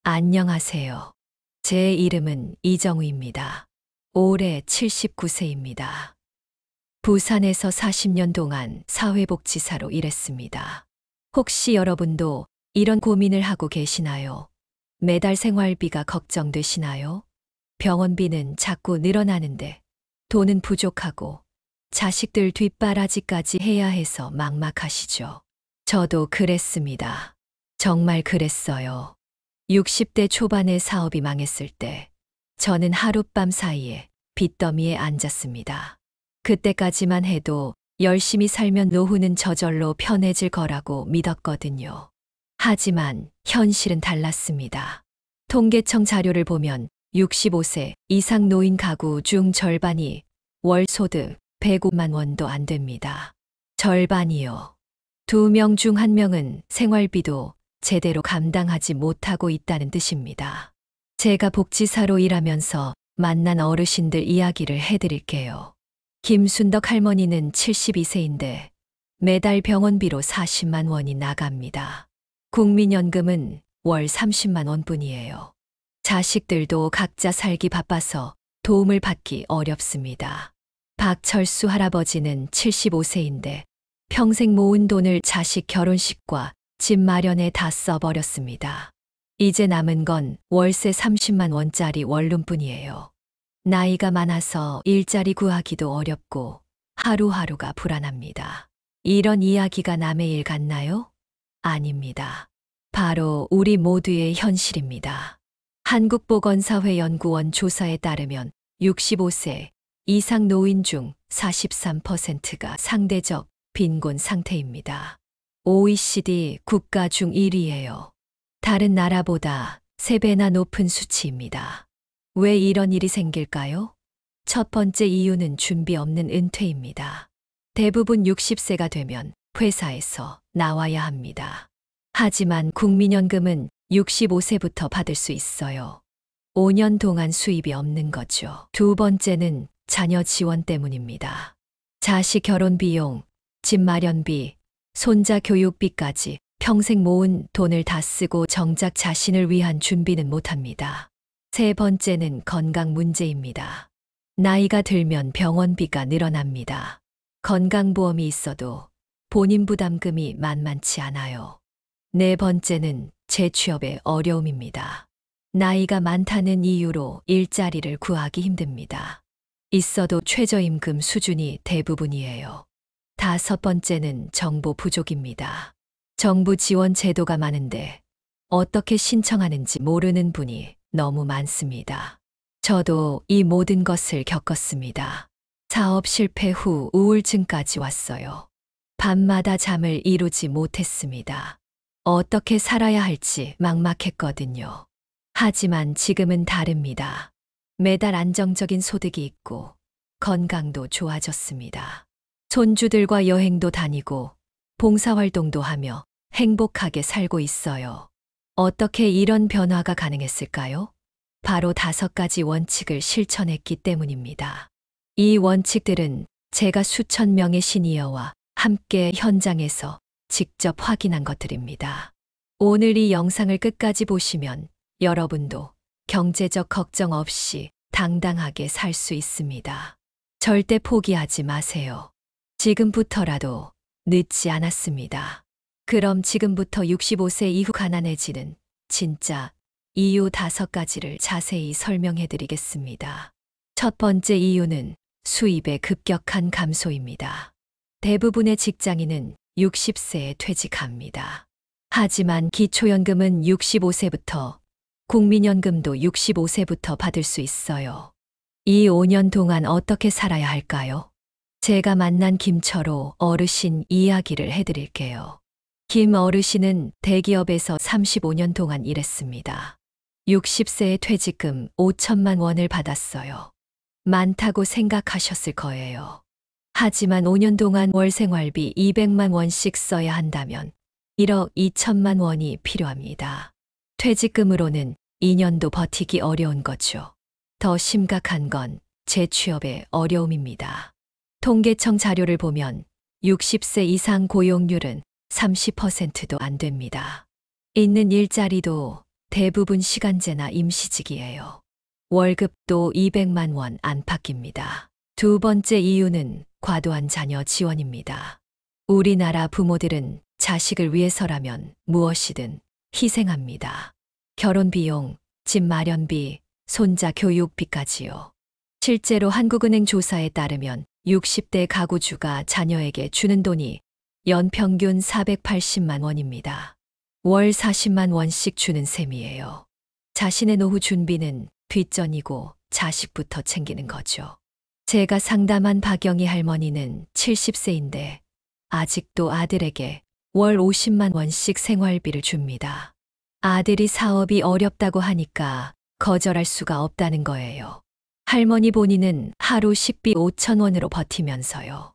안녕하세요. 제 이름은 이정우입니다. 올해 79세입니다. 부산에서 40년 동안 사회복지사로 일했습니다. 혹시 여러분도 이런 고민을 하고 계시나요? 매달 생활비가 걱정되시나요? 병원비는 자꾸 늘어나는데 돈은 부족하고 자식들 뒷바라지까지 해야 해서 막막하시죠? 저도 그랬습니다. 정말 그랬어요. 60대 초반에 사업이 망했을 때 저는 하룻밤 사이에 빚더미에 앉았습니다. 그때까지만 해도 열심히 살면 노후는 저절로 편해질 거라고 믿었거든요. 하지만 현실은 달랐습니다. 통계청 자료를 보면 65세 이상 노인 가구 중 절반이 월 소득 105만 원도 안 됩니다. 절반이요. 2명 중 1명은 생활비도 제대로 감당하지 못하고 있다는 뜻입니다. 제가 복지사로 일하면서 만난 어르신들 이야기를 해드릴게요. 김순덕 할머니는 72세인데 매달 병원비로 40만 원이 나갑니다. 국민연금은 월 30만 원뿐이에요. 자식들도 각자 살기 바빠서 도움을 받기 어렵습니다. 박철수 할아버지는 75세인데 평생 모은 돈을 자식 결혼식과 집 마련에 다 써버렸습니다. 이제 남은 건 월세 30만 원짜리 원룸뿐이에요. 나이가 많아서 일자리 구하기도 어렵고 하루하루가 불안합니다. 이런 이야기가 남의 일 같나요? 아닙니다. 바로 우리 모두의 현실입니다. 한국보건사회연구원 조사에 따르면 65세 이상 노인 중 43%가 상대적 빈곤 상태입니다. OECD 국가 중 1위예요. 다른 나라보다 3배나 높은 수치입니다. 왜 이런 일이 생길까요? 첫 번째 이유는 준비 없는 은퇴입니다. 대부분 60세가 되면 회사에서 나와야 합니다. 하지만 국민연금은 65세부터 받을 수 있어요. 5년 동안 수입이 없는 거죠. 두 번째는 자녀 지원 때문입니다. 자식 결혼 비용, 집 마련비, 손자 교육비까지 평생 모은 돈을 다 쓰고 정작 자신을 위한 준비는 못합니다. 세 번째는 건강 문제입니다. 나이가 들면 병원비가 늘어납니다. 건강보험이 있어도 본인 부담금이 만만치 않아요. 네 번째는 재취업의 어려움입니다. 나이가 많다는 이유로 일자리를 구하기 힘듭니다. 있어도 최저임금 수준이 대부분이에요. 다섯 번째는 정보 부족입니다. 정부 지원 제도가 많은데 어떻게 신청하는지 모르는 분이 너무 많습니다. 저도 이 모든 것을 겪었습니다. 사업 실패 후 우울증까지 왔어요. 밤마다 잠을 이루지 못했습니다. 어떻게 살아야 할지 막막했거든요. 하지만 지금은 다릅니다. 매달 안정적인 소득이 있고 건강도 좋아졌습니다. 손주들과 여행도 다니고 봉사활동도 하며 행복하게 살고 있어요. 어떻게 이런 변화가 가능했을까요? 바로 5가지 원칙을 실천했기 때문입니다. 이 원칙들은 제가 수천 명의 시니어와 함께 현장에서 직접 확인한 것들입니다. 오늘 이 영상을 끝까지 보시면 여러분도 경제적 걱정 없이 당당하게 살 수 있습니다. 절대 포기하지 마세요. 지금부터라도 늦지 않았습니다. 그럼 지금부터 65세 이후 가난해지는 진짜 이유 5가지를 자세히 설명해 드리겠습니다. 첫 번째 이유는 수입의 급격한 감소입니다. 대부분의 직장인은 60세에 퇴직합니다. 하지만 기초연금은 65세부터, 국민연금도 65세부터 받을 수 있어요. 이 5년 동안 어떻게 살아야 할까요? 제가 만난 김철호 어르신 이야기를 해드릴게요. 김 어르신은 대기업에서 35년 동안 일했습니다. 60세에 퇴직금 5천만 원을 받았어요. 많다고 생각하셨을 거예요. 하지만 5년 동안 월 생활비 200만 원씩 써야 한다면 1억 2천만 원이 필요합니다. 퇴직금으로는 2년도 버티기 어려운 거죠. 더 심각한 건 재취업의 어려움입니다. 통계청 자료를 보면 60세 이상 고용률은 30%도 안 됩니다. 있는 일자리도 대부분 시간제나 임시직이에요. 월급도 200만 원 안팎입니다. 두 번째 이유는 과도한 자녀 지원입니다. 우리나라 부모들은 자식을 위해서라면 무엇이든 희생합니다. 결혼 비용, 집 마련비, 손자 교육비까지요. 실제로 한국은행 조사에 따르면 60대 가구주가 자녀에게 주는 돈이 연평균 480만 원입니다. 월 40만 원씩 주는 셈이에요. 자신의 노후 준비는 뒷전이고 자식부터 챙기는 거죠. 제가 상담한 박영희 할머니는 70세인데 아직도 아들에게 월 50만 원씩 생활비를 줍니다. 아들이 사업이 어렵다고 하니까 거절할 수가 없다는 거예요. 할머니 본인은 하루 식비 5천 원으로 버티면서요.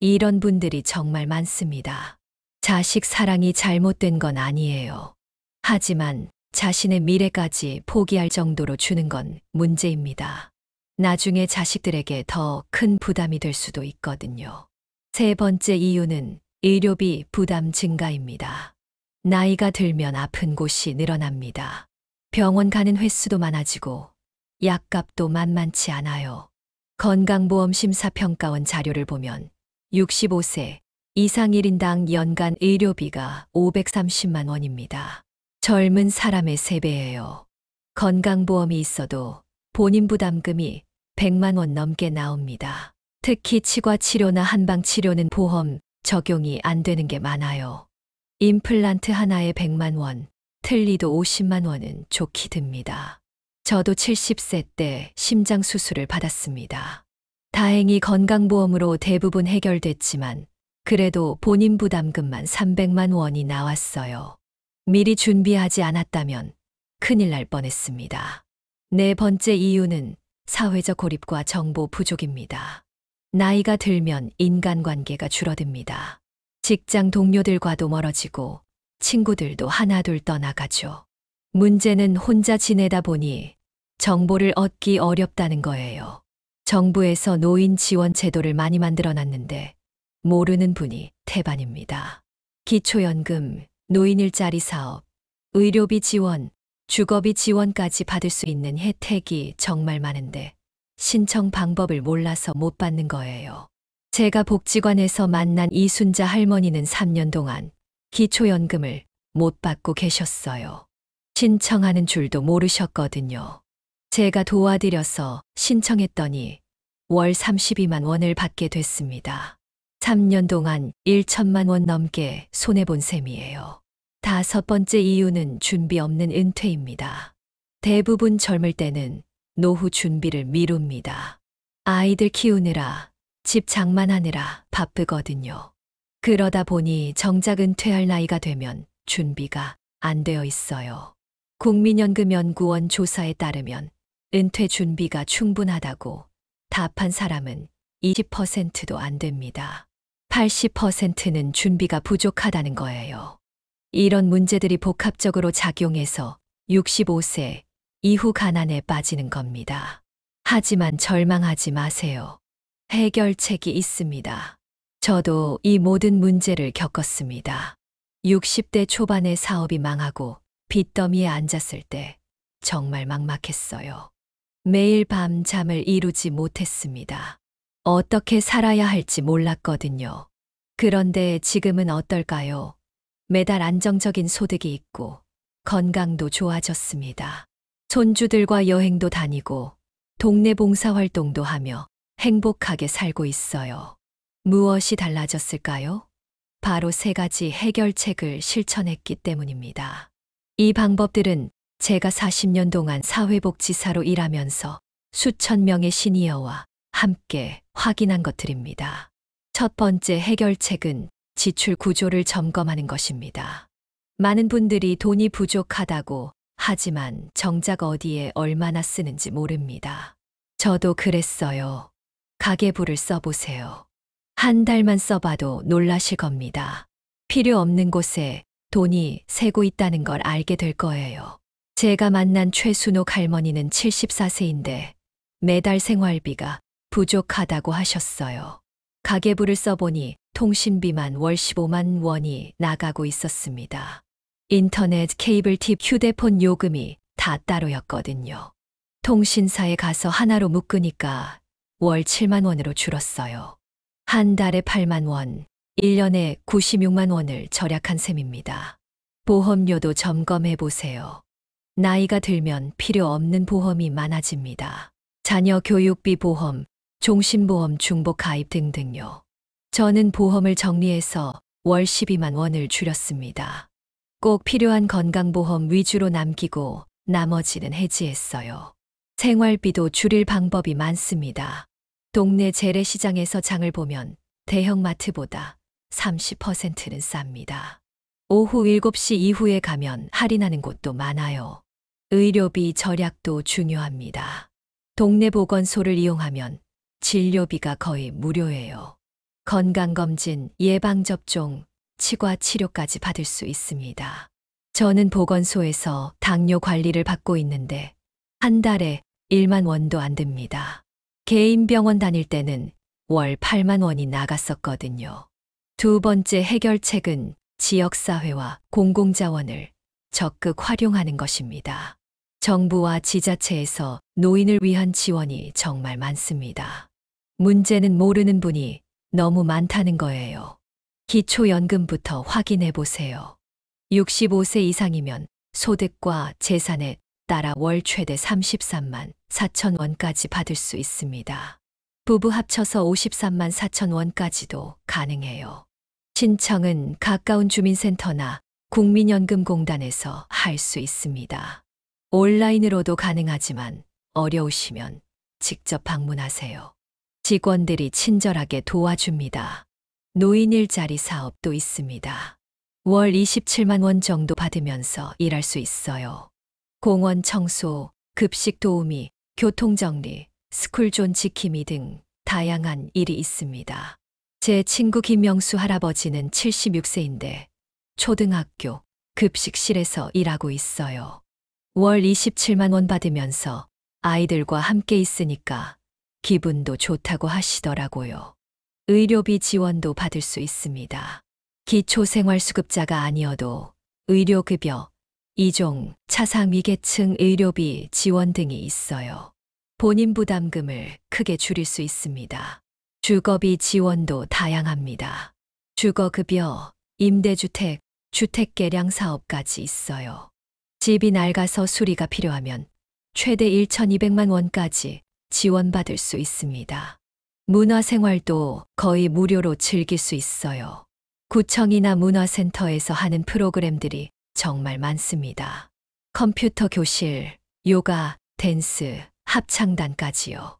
이런 분들이 정말 많습니다. 자식 사랑이 잘못된 건 아니에요. 하지만 자신의 미래까지 포기할 정도로 주는 건 문제입니다. 나중에 자식들에게 더 큰 부담이 될 수도 있거든요. 세 번째 이유는 의료비 부담 증가입니다. 나이가 들면 아픈 곳이 늘어납니다. 병원 가는 횟수도 많아지고 약값도 만만치 않아요. 건강보험 심사평가원 자료를 보면 65세 이상 1인당 연간 의료비가 530만 원입니다. 젊은 사람의 3배예요. 건강보험이 있어도 본인 부담금이 100만 원 넘게 나옵니다. 특히 치과 치료나 한방 치료는 보험 적용이 안 되는 게 많아요. 임플란트 하나에 100만 원, 틀니도 50만 원은 좋게 듭니다. 저도 70세 때 심장 수술을 받았습니다. 다행히 건강보험으로 대부분 해결됐지만 그래도 본인 부담금만 300만 원이 나왔어요. 미리 준비하지 않았다면 큰일 날 뻔했습니다. 네 번째 이유는 사회적 고립과 정보 부족입니다. 나이가 들면 인간관계가 줄어듭니다. 직장 동료들과도 멀어지고 친구들도 하나둘 떠나가죠. 문제는 혼자 지내다 보니 정보를 얻기 어렵다는 거예요. 정부에서 노인 지원 제도를 많이 만들어 놨는데 모르는 분이 태반입니다. 기초연금, 노인 일자리 사업, 의료비 지원, 주거비 지원까지 받을 수 있는 혜택이 정말 많은데 신청 방법을 몰라서 못 받는 거예요. 제가 복지관에서 만난 이순자 할머니는 3년 동안 기초연금을 못 받고 계셨어요. 신청하는 줄도 모르셨거든요. 제가 도와드려서 신청했더니 월 32만 원을 받게 됐습니다. 3년 동안 1천만 원 넘게 손해본 셈이에요. 다섯 번째 이유는 준비 없는 은퇴입니다. 대부분 젊을 때는 노후 준비를 미룹니다. 아이들 키우느라, 집 장만하느라 바쁘거든요. 그러다 보니 정작 은퇴할 나이가 되면 준비가 안 되어 있어요. 국민연금연구원 조사에 따르면 은퇴 준비가 충분하다고 답한 사람은 20%도 안 됩니다. 80%는 준비가 부족하다는 거예요. 이런 문제들이 복합적으로 작용해서 65세 이후 가난에 빠지는 겁니다. 하지만 절망하지 마세요. 해결책이 있습니다. 저도 이 모든 문제를 겪었습니다. 60대 초반에 사업이 망하고 빚더미에 앉았을 때 정말 막막했어요. 매일 밤 잠을 이루지 못했습니다. 어떻게 살아야 할지 몰랐거든요. 그런데 지금은 어떨까요? 매달 안정적인 소득이 있고 건강도 좋아졌습니다. 손주들과 여행도 다니고 동네 봉사활동도 하며 행복하게 살고 있어요. 무엇이 달라졌을까요? 바로 3가지 해결책을 실천했기 때문입니다. 이 방법들은 제가 40년 동안 사회복지사로 일하면서 수천 명의 시니어와 함께 확인한 것들입니다. 첫 번째 해결책은 지출 구조를 점검하는 것입니다. 많은 분들이 돈이 부족하다고 하지만 정작 어디에 얼마나 쓰는지 모릅니다. 저도 그랬어요. 가계부를 써보세요. 한 달만 써봐도 놀라실 겁니다. 필요 없는 곳에 돈이 새고 있다는 걸 알게 될 거예요. 제가 만난 최순옥 할머니는 74세인데 매달 생활비가 부족하다고 하셨어요. 가계부를 써보니 통신비만 월 15만 원이 나가고 있었습니다. 인터넷, 케이블 팁, 휴대폰 요금이 다 따로였거든요. 통신사에 가서 하나로 묶으니까 월 7만 원으로 줄었어요. 한 달에 8만 원, 1년에 96만 원을 절약한 셈입니다. 보험료도 점검해 보세요. 나이가 들면 필요 없는 보험이 많아집니다. 자녀 교육비 보험, 종신보험 중복 가입 등등요. 저는 보험을 정리해서 월 12만 원을 줄였습니다. 꼭 필요한 건강보험 위주로 남기고 나머지는 해지했어요. 생활비도 줄일 방법이 많습니다. 동네 재래시장에서 장을 보면 대형마트보다 30%는 쌉니다. 오후 7시 이후에 가면 할인하는 곳도 많아요. 의료비 절약도 중요합니다. 동네 보건소를 이용하면 진료비가 거의 무료예요. 건강검진, 예방접종, 치과 치료까지 받을 수 있습니다. 저는 보건소에서 당뇨 관리를 받고 있는데 한 달에 1만 원도 안 듭니다. 개인 병원 다닐 때는 월 8만 원이 나갔었거든요. 두 번째 해결책은 지역사회와 공공자원을 적극 활용하는 것입니다. 정부와 지자체에서 노인을 위한 지원이 정말 많습니다. 문제는 모르는 분이 너무 많다는 거예요. 기초연금부터 확인해 보세요. 65세 이상이면 소득과 재산에 따라 월 최대 33만 4천 원까지 받을 수 있습니다. 부부 합쳐서 53만 4천 원까지도 가능해요. 신청은 가까운 주민센터나 국민연금공단에서 할 수 있습니다. 온라인으로도 가능하지만 어려우시면 직접 방문하세요. 직원들이 친절하게 도와줍니다. 노인 일자리 사업도 있습니다. 월 27만 원 정도 받으면서 일할 수 있어요. 공원 청소, 급식 도우미, 교통정리, 스쿨존 지킴이 등 다양한 일이 있습니다. 제 친구 김명수 할아버지는 76세인데 초등학교 급식실에서 일하고 있어요. 월 27만 원 받으면서 아이들과 함께 있으니까 기분도 좋다고 하시더라고요. 의료비 지원도 받을 수 있습니다. 기초생활수급자가 아니어도 의료급여, 이종, 차상위계층 의료비 지원 등이 있어요. 본인 부담금을 크게 줄일 수 있습니다. 주거비 지원도 다양합니다. 주거급여, 임대주택, 주택개량 사업까지 있어요. 집이 낡아서 수리가 필요하면 최대 1,200만 원까지 지원받을 수 있습니다. 문화생활도 거의 무료로 즐길 수 있어요. 구청이나 문화센터에서 하는 프로그램들이 정말 많습니다. 컴퓨터 교실, 요가, 댄스, 합창단까지요.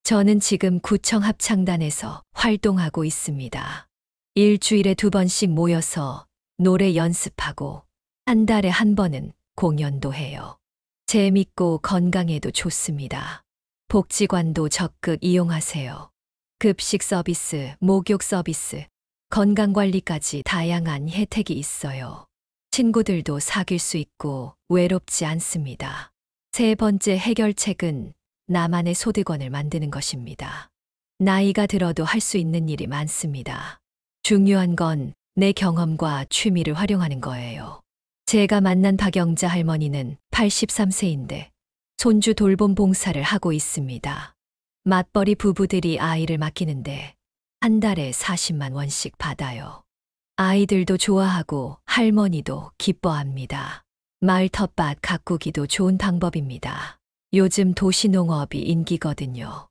저는 지금 구청 합창단에서 활동하고 있습니다. 일주일에 2번씩 모여서 노래 연습하고 한 달에 1번은 공연도 해요. 재밌고 건강에도 좋습니다. 복지관도 적극 이용하세요. 급식 서비스, 목욕 서비스, 건강관리까지 다양한 혜택이 있어요. 친구들도 사귈 수 있고 외롭지 않습니다. 세 번째 해결책은 나만의 소득원을 만드는 것입니다. 나이가 들어도 할 수 있는 일이 많습니다. 중요한 건 내 경험과 취미를 활용하는 거예요. 제가 만난 박영자 할머니는 83세인데 손주 돌봄 봉사를 하고 있습니다. 맞벌이 부부들이 아이를 맡기는데 한 달에 40만 원씩 받아요. 아이들도 좋아하고 할머니도 기뻐합니다. 마을 텃밭 가꾸기도 좋은 방법입니다. 요즘 도시농업이 인기거든요.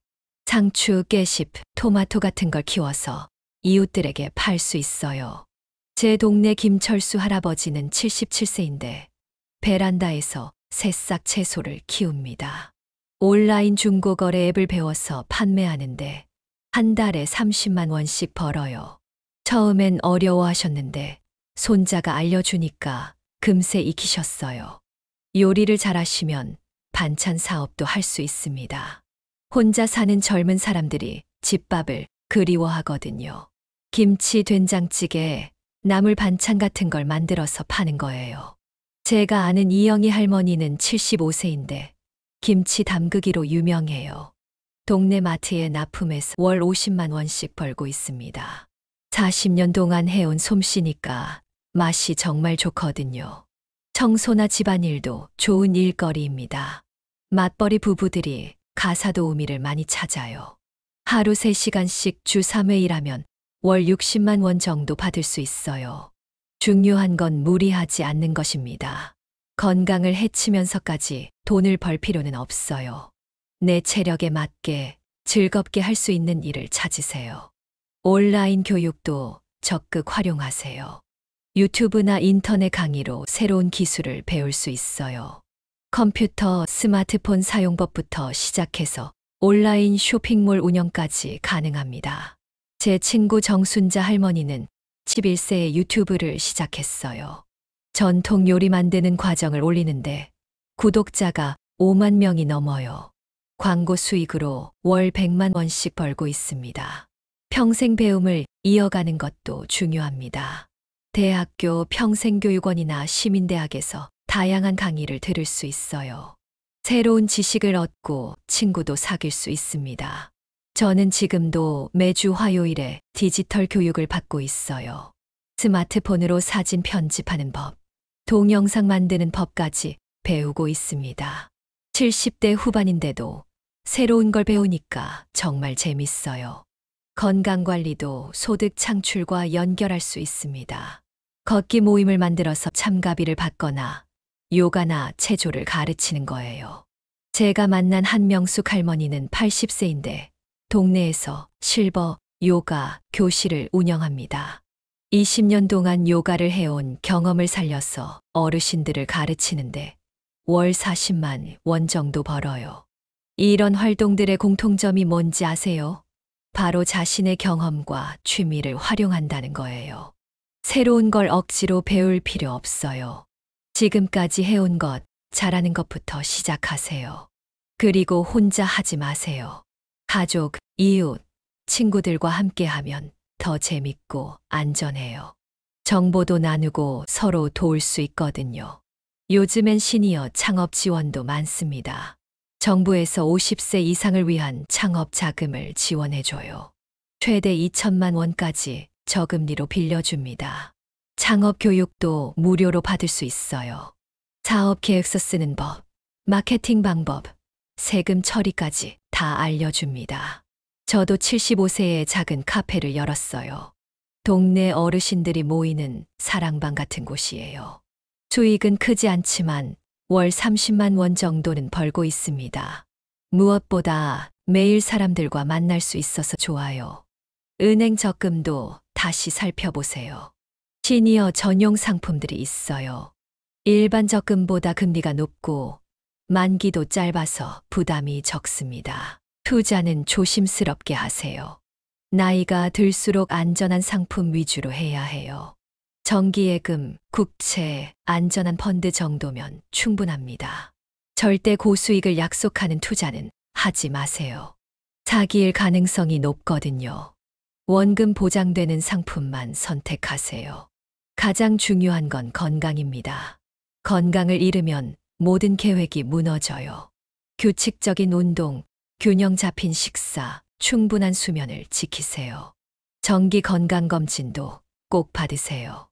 상추, 깨십, 토마토 같은 걸 키워서 이웃들에게 팔 수 있어요. 제 동네 김철수 할아버지는 77세인데 베란다에서 새싹 채소를 키웁니다. 온라인 중고거래 앱을 배워서 판매하는데 한 달에 30만 원씩 벌어요. 처음엔 어려워하셨는데 손자가 알려주니까 금세 익히셨어요. 요리를 잘하시면 반찬 사업도 할 수 있습니다. 혼자 사는 젊은 사람들이 집밥을 그리워하거든요. 김치, 된장찌개, 나물 반찬 같은 걸 만들어서 파는 거예요. 제가 아는 이영희 할머니는 75세인데 김치 담그기로 유명해요. 동네 마트에 납품해서 월 50만 원씩 벌고 있습니다. 40년 동안 해온 솜씨니까 맛이 정말 좋거든요. 청소나 집안일도 좋은 일거리입니다. 맞벌이 부부들이 가사 도우미를 많이 찾아요. 하루 3시간씩 주 3회 일하면 월 60만 원 정도 받을 수 있어요. 중요한 건 무리하지 않는 것입니다. 건강을 해치면서까지 돈을 벌 필요는 없어요. 내 체력에 맞게 즐겁게 할 수 있는 일을 찾으세요. 온라인 교육도 적극 활용하세요. 유튜브나 인터넷 강의로 새로운 기술을 배울 수 있어요. 컴퓨터, 스마트폰 사용법부터 시작해서 온라인 쇼핑몰 운영까지 가능합니다. 제 친구 정순자 할머니는 11세에 유튜브를 시작했어요. 전통 요리 만드는 과정을 올리는데 구독자가 5만 명이 넘어요. 광고 수익으로 월 100만 원씩 벌고 있습니다. 평생 배움을 이어가는 것도 중요합니다. 대학교 평생교육원이나 시민대학에서 다양한 강의를 들을 수 있어요. 새로운 지식을 얻고 친구도 사귈 수 있습니다. 저는 지금도 매주 화요일에 디지털 교육을 받고 있어요. 스마트폰으로 사진 편집하는 법, 동영상 만드는 법까지 배우고 있습니다. 70대 후반인데도 새로운 걸 배우니까 정말 재밌어요. 건강관리도 소득 창출과 연결할 수 있습니다. 걷기 모임을 만들어서 참가비를 받거나 요가나 체조를 가르치는 거예요. 제가 만난 한명숙 할머니는 80세인데 동네에서 실버 요가 교실을 운영합니다. 20년 동안 요가를 해온 경험을 살려서 어르신들을 가르치는데 월 40만 원 정도 벌어요. 이런 활동들의 공통점이 뭔지 아세요? 바로 자신의 경험과 취미를 활용한다는 거예요. 새로운 걸 억지로 배울 필요 없어요. 지금까지 해온 것, 잘하는 것부터 시작하세요. 그리고 혼자 하지 마세요. 가족, 이웃, 친구들과 함께 하면 더 재밌고 안전해요. 정보도 나누고 서로 도울 수 있거든요. 요즘엔 시니어 창업 지원도 많습니다. 정부에서 50세 이상을 위한 창업 자금을 지원해줘요. 최대 2천만 원까지 저금리로 빌려줍니다. 창업 교육도 무료로 받을 수 있어요. 사업 계획서 쓰는 법, 마케팅 방법, 세금 처리까지 다 알려줍니다. 저도 75세에 작은 카페를 열었어요. 동네 어르신들이 모이는 사랑방 같은 곳이에요. 수익은 크지 않지만 월 30만 원 정도는 벌고 있습니다. 무엇보다 매일 사람들과 만날 수 있어서 좋아요. 은행 적금도 다시 살펴보세요. 시니어 전용 상품들이 있어요. 일반 적금보다 금리가 높고 만기도 짧아서 부담이 적습니다. 투자는 조심스럽게 하세요. 나이가 들수록 안전한 상품 위주로 해야 해요. 정기예금, 국채, 안전한 펀드 정도면 충분합니다. 절대 고수익을 약속하는 투자는 하지 마세요. 사기일 가능성이 높거든요. 원금 보장되는 상품만 선택하세요. 가장 중요한 건 건강입니다. 건강을 잃으면 모든 계획이 무너져요. 규칙적인 운동, 균형 잡힌 식사, 충분한 수면을 지키세요. 정기 건강검진도 꼭 받으세요.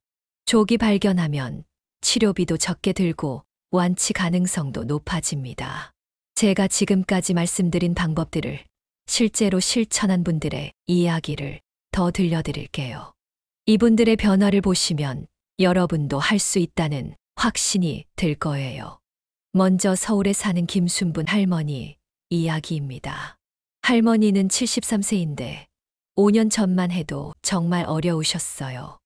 조기 발견하면 치료비도 적게 들고 완치 가능성도 높아집니다. 제가 지금까지 말씀드린 방법들을 실제로 실천한 분들의 이야기를 더 들려드릴게요. 이분들의 변화를 보시면 여러분도 할 수 있다는 확신이 들 거예요. 먼저 서울에 사는 김순분 할머니 이야기입니다. 할머니는 73세인데 5년 전만 해도 정말 어려우셨어요.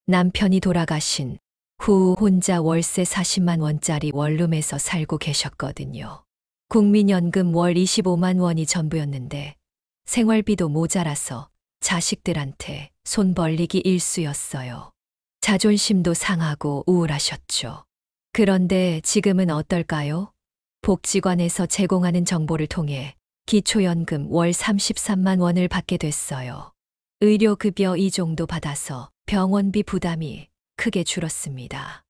남편이 돌아가신 후 혼자 월세 40만 원짜리 원룸에서 살고 계셨거든요. 국민연금 월 25만 원이 전부였는데 생활비도 모자라서 자식들한테 손 벌리기 일쑤였어요. 자존심도 상하고 우울하셨죠. 그런데 지금은 어떨까요? 복지관에서 제공하는 정보를 통해 기초연금 월 33만 원을 받게 됐어요. 의료급여 2종도 받아서 병원비 부담이 크게 줄었습니다.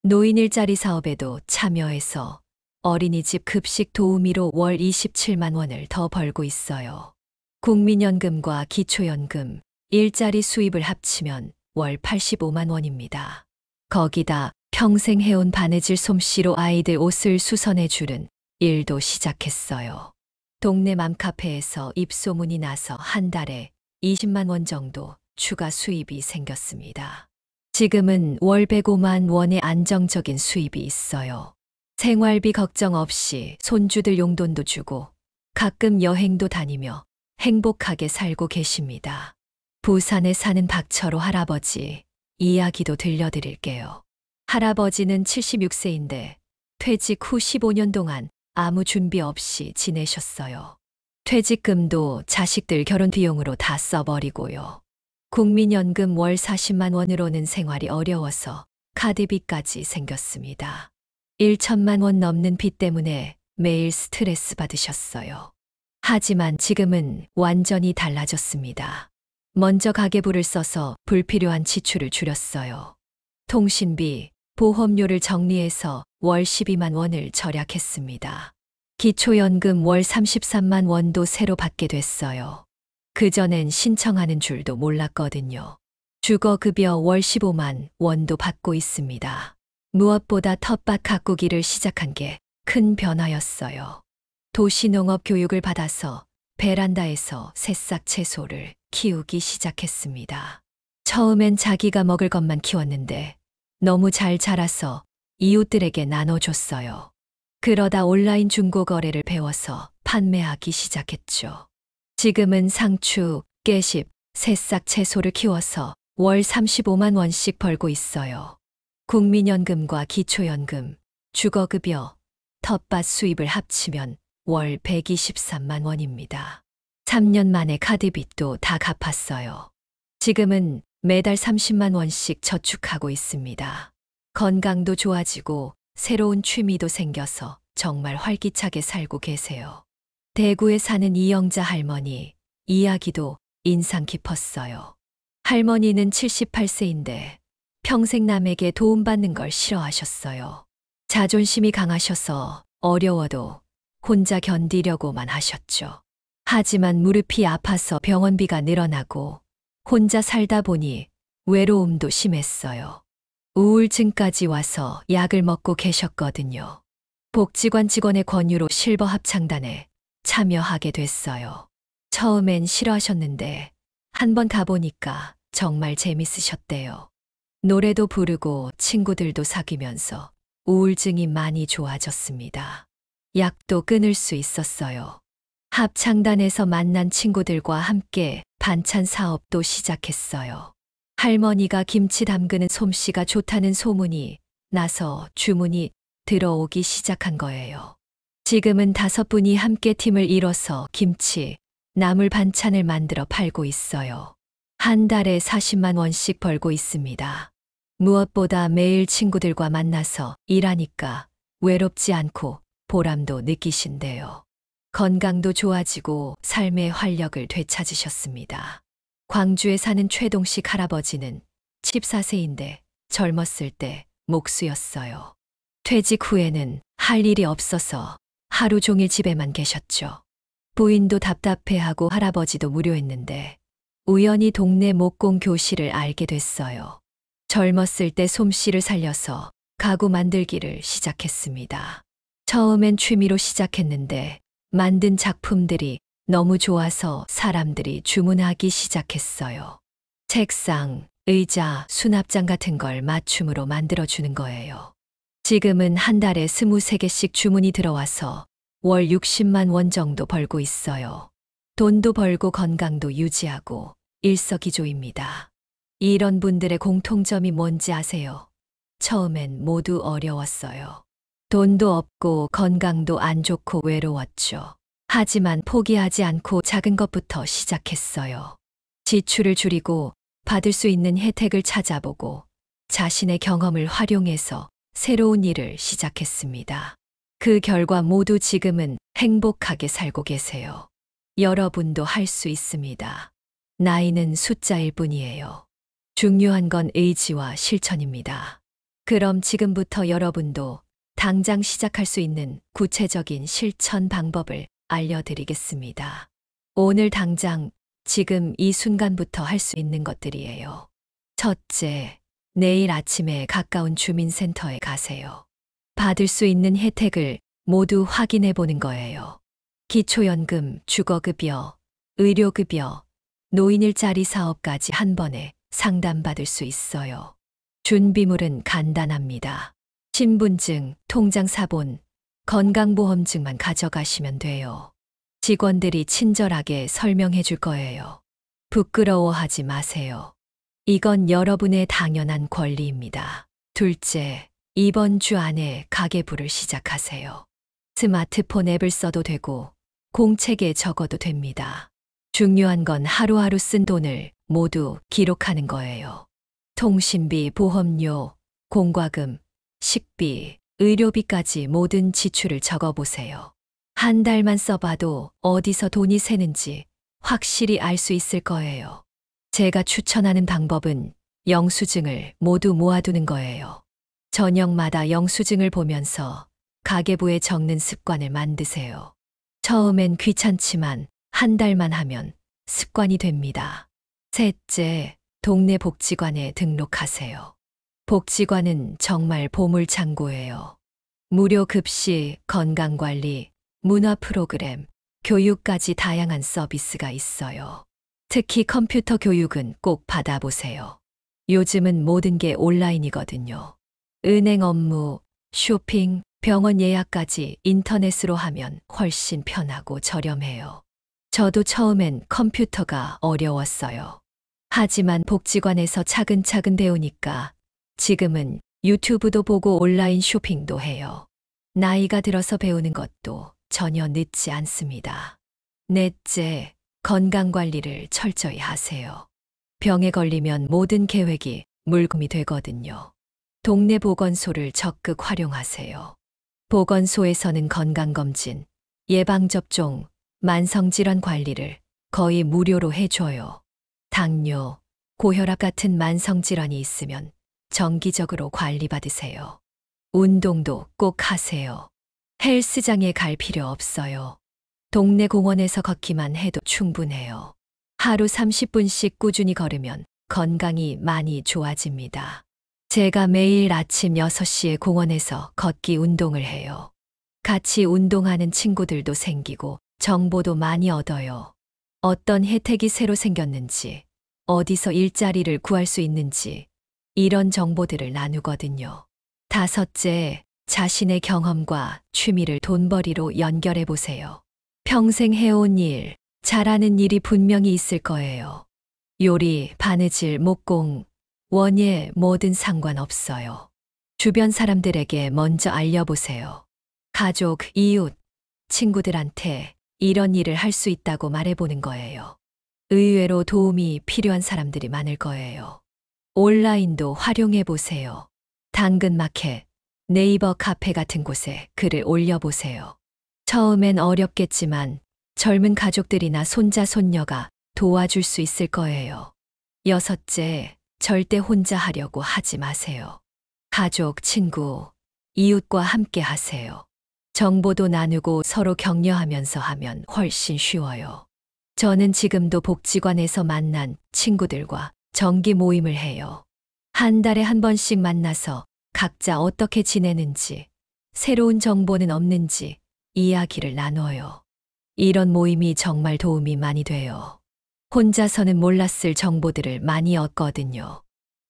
노인 일자리 사업에도 참여해서 어린이집 급식 도우미로 월 27만 원을 더 벌고 있어요. 국민연금과 기초연금, 일자리 수입을 합치면 월 85만 원입니다. 거기다 평생 해온 바느질 솜씨로 아이들 옷을 수선해 주는 일도 시작했어요. 동네 맘카페에서 입소문이 나서 한 달에 20만 원 정도 추가 수입이 생겼습니다. 지금은 월 105만 원의 안정적인 수입이 있어요. 생활비 걱정 없이 손주들 용돈도 주고 가끔 여행도 다니며 행복하게 살고 계십니다. 부산에 사는 박철호 할아버지 이야기도 들려드릴게요. 할아버지는 76세인데 퇴직 후 15년 동안 아무 준비 없이 지내셨어요. 퇴직금도 자식들 결혼 비용으로 다 써버리고요. 국민연금 월 40만 원으로는 생활이 어려워서 카드비까지 생겼습니다. 1천만 원 넘는 빚 때문에 매일 스트레스 받으셨어요. 하지만 지금은 완전히 달라졌습니다. 먼저 가계부를 써서 불필요한 지출을 줄였어요. 통신비, 보험료를 정리해서 월 12만 원을 절약했습니다. 기초연금 월 33만 원도 새로 받게 됐어요. 그전엔 신청하는 줄도 몰랐거든요. 주거급여 월 15만 원도 받고 있습니다. 무엇보다 텃밭 가꾸기를 시작한 게 큰 변화였어요. 도시농업 교육을 받아서 베란다에서 새싹 채소를 키우기 시작했습니다. 처음엔 자기가 먹을 것만 키웠는데 너무 잘 자라서 이웃들에게 나눠줬어요. 그러다 온라인 중고거래를 배워서 판매하기 시작했죠. 지금은 상추, 깨십, 새싹 채소를 키워서 월 35만 원씩 벌고 있어요. 국민연금과 기초연금, 주거급여, 텃밭 수입을 합치면 월 123만 원입니다. 3년 만에 카드빚도 다 갚았어요. 지금은 매달 30만 원씩 저축하고 있습니다. 건강도 좋아지고 새로운 취미도 생겨서 정말 활기차게 살고 계세요. 대구에 사는 이영자 할머니 이야기도 인상 깊었어요. 할머니는 78세인데 평생 남에게 도움받는 걸 싫어하셨어요. 자존심이 강하셔서 어려워도 혼자 견디려고만 하셨죠. 하지만 무릎이 아파서 병원비가 늘어나고 혼자 살다 보니 외로움도 심했어요. 우울증까지 와서 약을 먹고 계셨거든요. 복지관 직원의 권유로 실버 합창단에 참여하게 됐어요. 처음엔 싫어하셨는데 한번 가보니까 정말 재밌으셨대요. 노래도 부르고 친구들도 사귀면서 우울증이 많이 좋아졌습니다. 약도 끊을 수 있었어요. 합창단에서 만난 친구들과 함께 반찬 사업도 시작했어요. 할머니가 김치 담그는 솜씨가 좋다는 소문이 나서 주문이 들어오기 시작한 거예요. 지금은 5분이 함께 팀을 이뤄서 김치, 나물 반찬을 만들어 팔고 있어요. 한 달에 40만 원씩 벌고 있습니다. 무엇보다 매일 친구들과 만나서 일하니까 외롭지 않고 보람도 느끼신대요. 건강도 좋아지고 삶의 활력을 되찾으셨습니다. 광주에 사는 최동식 할아버지는 14세인데 젊었을 때 목수였어요. 퇴직 후에는 할 일이 없어서 하루 종일 집에만 계셨죠. 부인도 답답해하고 할아버지도 무료했는데 우연히 동네 목공 교실을 알게 됐어요. 젊었을 때 솜씨를 살려서 가구 만들기를 시작했습니다. 처음엔 취미로 시작했는데 만든 작품들이 너무 좋아서 사람들이 주문하기 시작했어요. 책상, 의자, 수납장 같은 걸 맞춤으로 만들어주는 거예요. 지금은 한 달에 23개씩 주문이 들어와서 월 60만 원 정도 벌고 있어요. 돈도 벌고 건강도 유지하고 일석이조입니다. 이런 분들의 공통점이 뭔지 아세요? 처음엔 모두 어려웠어요. 돈도 없고 건강도 안 좋고 외로웠죠. 하지만 포기하지 않고 작은 것부터 시작했어요. 지출을 줄이고 받을 수 있는 혜택을 찾아보고 자신의 경험을 활용해서 새로운 일을 시작했습니다. 그 결과 모두 지금은 행복하게 살고 계세요. 여러분도 할 수 있습니다. 나이는 숫자일 뿐이에요. 중요한 건 의지와 실천입니다. 그럼 지금부터 여러분도 당장 시작할 수 있는 구체적인 실천 방법을 알려드리겠습니다. 오늘 당장 지금 이 순간부터 할 수 있는 것들이에요. 첫째, 내일 아침에 가까운 주민센터에 가세요. 받을 수 있는 혜택을 모두 확인해 보는 거예요. 기초연금, 주거급여, 의료급여, 노인일자리 사업까지 한 번에 상담받을 수 있어요. 준비물은 간단합니다. 신분증, 통장사본, 건강보험증만 가져가시면 돼요. 직원들이 친절하게 설명해 줄 거예요. 부끄러워하지 마세요. 이건 여러분의 당연한 권리입니다. 둘째, 이번 주 안에 가계부를 시작하세요. 스마트폰 앱을 써도 되고 공책에 적어도 됩니다. 중요한 건 하루하루 쓴 돈을 모두 기록하는 거예요. 통신비, 보험료, 공과금, 식비, 의료비까지 모든 지출을 적어보세요. 한 달만 써봐도 어디서 돈이 새는지 확실히 알 수 있을 거예요. 제가 추천하는 방법은 영수증을 모두 모아두는 거예요. 저녁마다 영수증을 보면서 가계부에 적는 습관을 만드세요. 처음엔 귀찮지만 한 달만 하면 습관이 됩니다. 셋째, 동네 복지관에 등록하세요. 복지관은 정말 보물창고예요. 무료 급식, 건강관리, 문화 프로그램, 교육까지 다양한 서비스가 있어요. 특히 컴퓨터 교육은 꼭 받아보세요. 요즘은 모든 게 온라인이거든요. 은행 업무, 쇼핑, 병원 예약까지 인터넷으로 하면 훨씬 편하고 저렴해요. 저도 처음엔 컴퓨터가 어려웠어요. 하지만 복지관에서 차근차근 배우니까 지금은 유튜브도 보고 온라인 쇼핑도 해요. 나이가 들어서 배우는 것도 전혀 늦지 않습니다. 넷째, 건강관리를 철저히 하세요. 병에 걸리면 모든 계획이 물금이 되거든요. 동네 보건소를 적극 활용하세요. 보건소에서는 건강검진, 예방접종, 만성질환 관리를 거의 무료로 해줘요. 당뇨, 고혈압 같은 만성질환이 있으면 정기적으로 관리받으세요. 운동도 꼭 하세요. 헬스장에 갈 필요 없어요. 동네 공원에서 걷기만 해도 충분해요. 하루 30분씩 꾸준히 걸으면 건강이 많이 좋아집니다. 제가 매일 아침 6시에 공원에서 걷기 운동을 해요. 같이 운동하는 친구들도 생기고 정보도 많이 얻어요. 어떤 혜택이 새로 생겼는지, 어디서 일자리를 구할 수 있는지 이런 정보들을 나누거든요. 다섯째, 자신의 경험과 취미를 돈벌이로 연결해 보세요. 평생 해온 일, 잘하는 일이 분명히 있을 거예요. 요리, 바느질, 목공, 원예 뭐든 상관없어요. 주변 사람들에게 먼저 알려보세요. 가족, 이웃, 친구들한테 이런 일을 할 수 있다고 말해보는 거예요. 의외로 도움이 필요한 사람들이 많을 거예요. 온라인도 활용해 보세요. 당근마켓, 네이버 카페 같은 곳에 글을 올려보세요. 처음엔 어렵겠지만 젊은 가족들이나 손자, 손녀가 도와줄 수 있을 거예요. 여섯째, 절대 혼자 하려고 하지 마세요. 가족, 친구, 이웃과 함께 하세요. 정보도 나누고 서로 격려하면서 하면 훨씬 쉬워요. 저는 지금도 복지관에서 만난 친구들과 정기 모임을 해요. 한 달에 한 번씩 만나서 각자 어떻게 지내는지, 새로운 정보는 없는지 이야기를 나눠요. 이런 모임이 정말 도움이 많이 돼요. 혼자서는 몰랐을 정보들을 많이 얻거든요.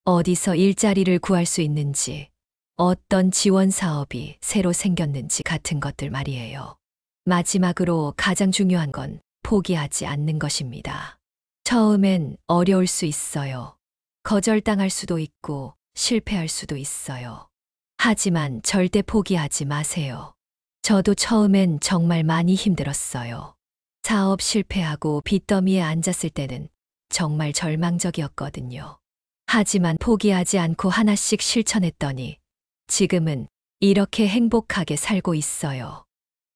어디서 일자리를 구할 수 있는지, 어떤 지원 사업이 새로 생겼는지 같은 것들 말이에요. 마지막으로 가장 중요한 건 포기하지 않는 것입니다. 처음엔 어려울 수 있어요. 거절당할 수도 있고 실패할 수도 있어요. 하지만 절대 포기하지 마세요. 저도 처음엔 정말 많이 힘들었어요. 사업 실패하고 빚더미에 앉았을 때는 정말 절망적이었거든요. 하지만 포기하지 않고 하나씩 실천했더니 지금은 이렇게 행복하게 살고 있어요.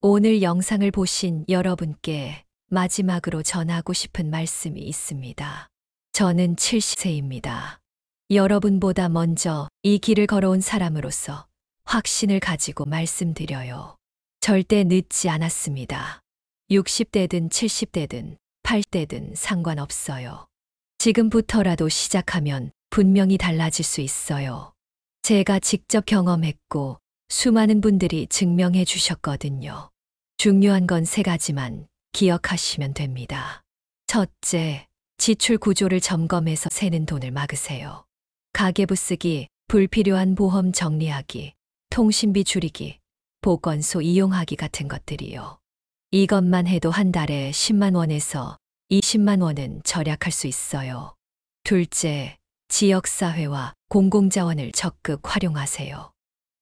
오늘 영상을 보신 여러분께 마지막으로 전하고 싶은 말씀이 있습니다. 저는 70세입니다. 여러분보다 먼저 이 길을 걸어온 사람으로서 확신을 가지고 말씀드려요. 절대 늦지 않았습니다. 60대든 70대든 80대든 상관없어요. 지금부터라도 시작하면 분명히 달라질 수 있어요. 제가 직접 경험했고 수많은 분들이 증명해 주셨거든요. 중요한 건 세 가지만 기억하시면 됩니다. 첫째, 지출 구조를 점검해서 새는 돈을 막으세요. 가계부 쓰기, 불필요한 보험 정리하기, 통신비 줄이기, 보건소 이용하기 같은 것들이요. 이것만 해도 한 달에 10만 원에서 20만 원은 절약할 수 있어요. 둘째, 지역사회와 공공자원을 적극 활용하세요.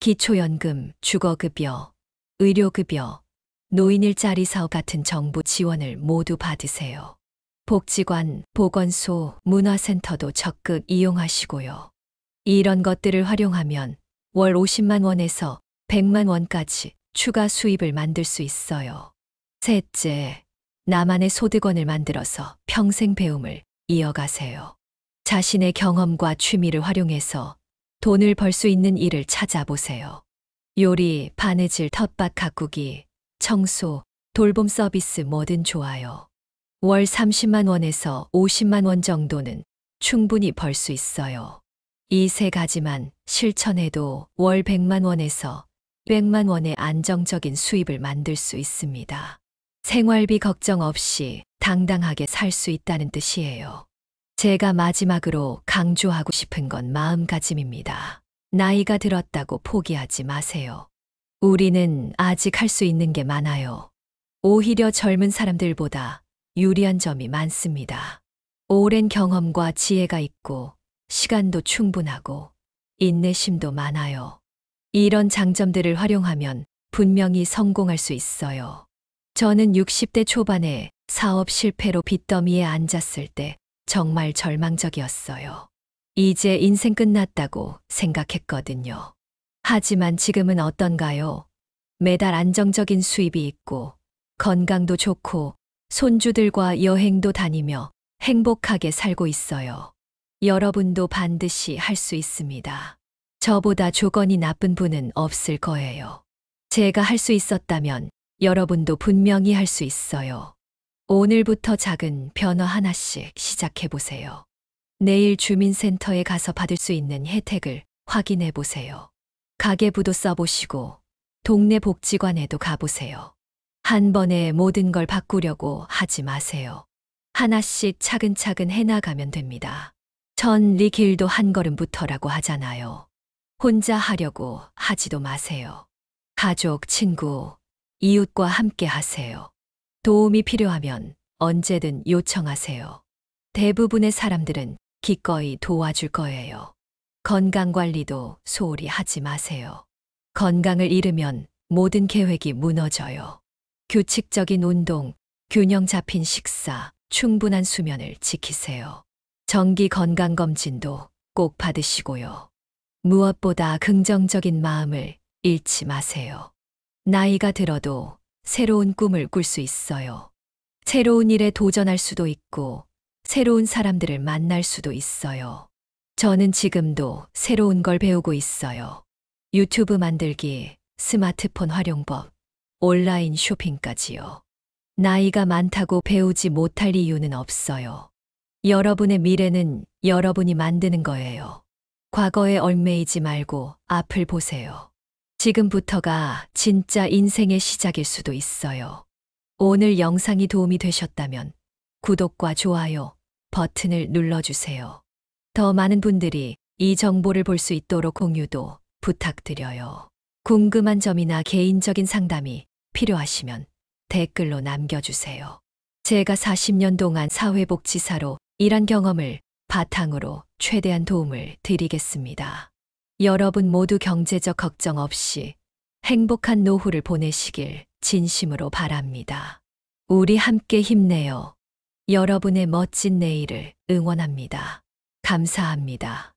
기초연금, 주거급여, 의료급여, 노인 일자리 사업 같은 정부 지원을 모두 받으세요. 복지관, 보건소, 문화센터도 적극 이용하시고요. 이런 것들을 활용하면 월 50만 원에서 100만 원까지 추가 수입을 만들 수 있어요. 셋째, 나만의 소득원을 만들어서 평생 배움을 이어가세요. 자신의 경험과 취미를 활용해서 돈을 벌 수 있는 일을 찾아보세요. 요리, 바느질, 텃밭 가꾸기, 청소, 돌봄 서비스 뭐든 좋아요. 월 30만 원에서 50만 원 정도는 충분히 벌 수 있어요. 이 세 가지만 실천해도 월 100만 원에서 100만 원의 안정적인 수입을 만들 수 있습니다. 생활비 걱정 없이 당당하게 살 수 있다는 뜻이에요. 제가 마지막으로 강조하고 싶은 건 마음가짐입니다. 나이가 들었다고 포기하지 마세요. 우리는 아직 할 수 있는 게 많아요. 오히려 젊은 사람들보다 유리한 점이 많습니다. 오랜 경험과 지혜가 있고 시간도 충분하고 인내심도 많아요. 이런 장점들을 활용하면 분명히 성공할 수 있어요. 저는 60대 초반에 사업 실패로 빚더미에 앉았을 때 정말 절망적이었어요. 이제 인생 끝났다고 생각했거든요. 하지만 지금은 어떤가요? 매달 안정적인 수입이 있고 건강도 좋고 손주들과 여행도 다니며 행복하게 살고 있어요. 여러분도 반드시 할 수 있습니다. 저보다 조건이 나쁜 분은 없을 거예요. 제가 할 수 있었다면 여러분도 분명히 할 수 있어요. 오늘부터 작은 변화 하나씩 시작해 보세요. 내일 주민센터에 가서 받을 수 있는 혜택을 확인해 보세요. 가계부도 써보시고 동네 복지관에도 가보세요. 한 번에 모든 걸 바꾸려고 하지 마세요. 하나씩 차근차근 해나가면 됩니다. 천리 길도 한 걸음부터라고 하잖아요. 혼자 하려고 하지도 마세요. 가족, 친구, 이웃과 함께 하세요. 도움이 필요하면 언제든 요청하세요. 대부분의 사람들은 기꺼이 도와줄 거예요. 건강관리도 소홀히 하지 마세요. 건강을 잃으면 모든 계획이 무너져요. 규칙적인 운동, 균형 잡힌 식사, 충분한 수면을 지키세요. 정기 건강검진도 꼭 받으시고요. 무엇보다 긍정적인 마음을 잃지 마세요. 나이가 들어도 새로운 꿈을 꿀 수 있어요. 새로운 일에 도전할 수도 있고, 새로운 사람들을 만날 수도 있어요. 저는 지금도 새로운 걸 배우고 있어요. 유튜브 만들기, 스마트폰 활용법, 온라인 쇼핑까지요. 나이가 많다고 배우지 못할 이유는 없어요. 여러분의 미래는 여러분이 만드는 거예요. 과거에 얽매이지 말고 앞을 보세요. 지금부터가 진짜 인생의 시작일 수도 있어요. 오늘 영상이 도움이 되셨다면 구독과 좋아요 버튼을 눌러주세요. 더 많은 분들이 이 정보를 볼 수 있도록 공유도 부탁드려요. 궁금한 점이나 개인적인 상담이 필요하시면 댓글로 남겨주세요. 제가 40년 동안 사회복지사로 일한 경험을 바탕으로 최대한 도움을 드리겠습니다. 여러분 모두 경제적 걱정 없이 행복한 노후를 보내시길 진심으로 바랍니다. 우리 함께 힘내요. 여러분의 멋진 내일을 응원합니다. 감사합니다.